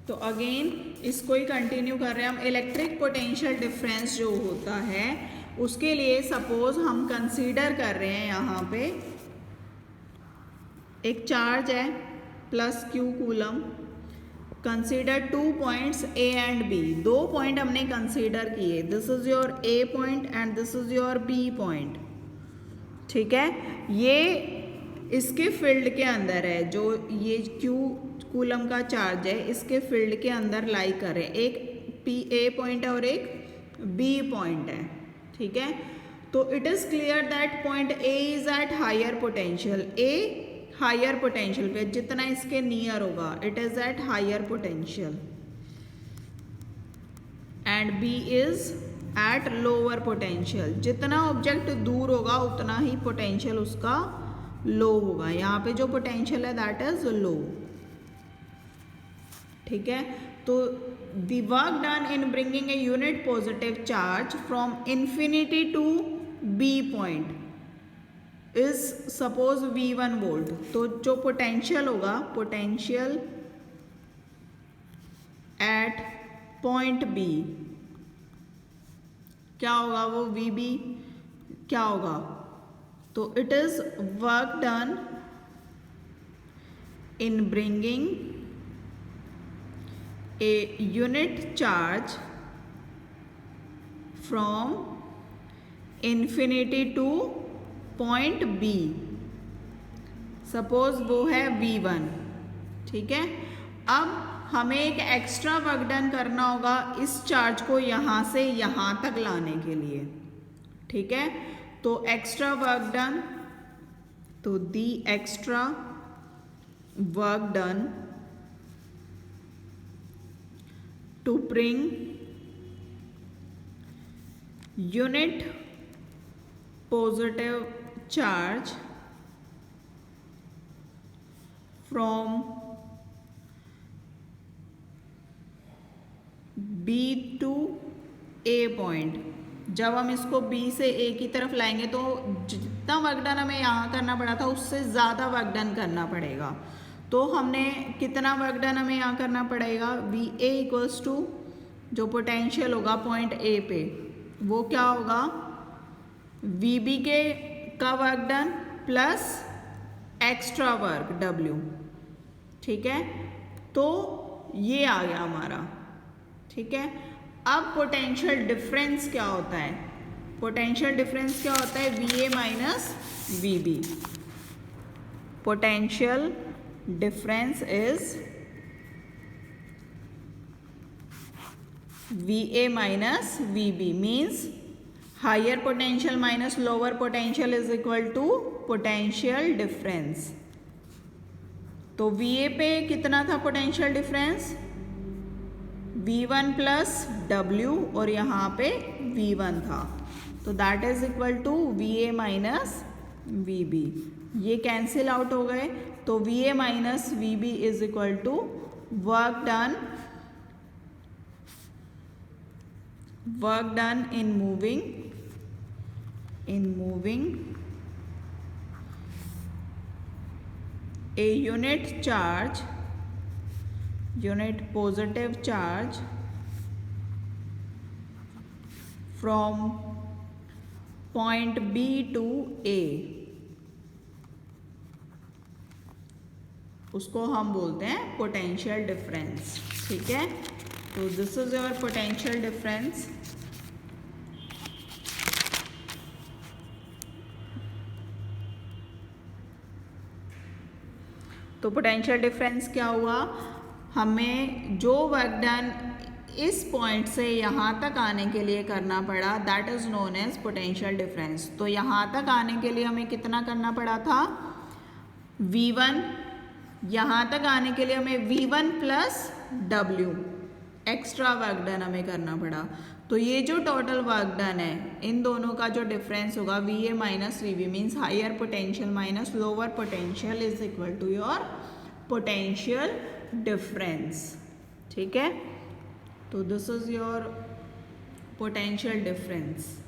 तो अगेन इसको ही कंटिन्यू कर रहे हैं हम। इलेक्ट्रिक पोटेंशियल डिफरेंस जो होता है उसके लिए सपोज हम कंसीडर कर रहे हैं यहाँ पे एक चार्ज है plus Q coulomb. Consider 2 points A and B, 2 point हमने कंसीडर किए। This is your A point and this is your B point. ठीक है, ये इसके फील्ड के अंदर है, जो ये Q कूलम का चार्ज है इसके फील्ड के अंदर लाई कर रहे हैं। एक A पॉइंट है और एक B पॉइंट है। ठीक है, तो it is clear that point A is at higher potential. A higher potential पे, जितना इसके नियर होगा it is at higher potential, and B is at lower potential. जितना ऑब्जेक्ट दूर होगा उतना ही पोटेंशियल उसका लो होगा। यहाँ पे जो पोटेंशियल है दैट इज लो। ठीक है, तो the work done in bringing a unit positive charge from infinity to B point is suppose V1 volt. तो जो पोटेंशियल होगा, पोटेंशियल एट पॉइंट B क्या होगा, वो VB क्या होगा, तो it is work done in bringing a unit charge from infinity two point B। Suppose वो है V1। ठीक है, अब हमें एक एक्स्ट्रा वर्क डन करना होगा इस चार्ज को यहाँ से यहाँ तक लाने के लिए। ठीक है, तो एक्स्ट्रा वर्क डन, तो the extra work done to bring unit positive charge from B to A point। जब हम इसको B से A की तरफ लाएंगे तो जितना वर्क डन हमें यहाँ करना पड़ा था उससे ज़्यादा वर्क डन करना पड़ेगा। तो हमने कितना वर्क डन हमें यहाँ करना पड़ेगा, VA इक्वल्स टू जो पोटेंशियल होगा पॉइंट A पे वो क्या होगा, VB का work done plus extra work W। ठीक है, तो ये आ गया हमारा। ठीक है, अब पोटेंशियल डिफरेंस क्या होता है, पोटेंशियल डिफरेंस क्या होता है, VA minus VB। Potential difference is VA minus VB means higher potential minus lower potential is equal to potential difference. तो VA पे कितना था potential difference, V1 plus W और यहाँ पे V1 था, तो that is equal to VA minus VB। ये कैंसिल आउट हो गए, तो VA minus VB is equal to work done in moving a unit positive charge from point B to A। उसको हम बोलते हैं पोटेंशियल डिफरेंस। ठीक है, तो this is your potential difference. तो पोटेंशियल डिफरेंस क्या हुआ, हमें जो वर्क डन इस पॉइंट से यहाँ तक आने के लिए करना पड़ा that is known as potential difference. तो यहाँ तक आने के लिए हमें कितना करना पड़ा था, V1। यहाँ तक आने के लिए हमें V1 plus W extra work done हमें करना पड़ा। तो ये जो टोटल वर्क डन है इन दोनों का जो डिफरेंस होगा VA minus VB means higher potential minus lower potential is equal to your potential difference. ठीक है, तो this is your potential difference.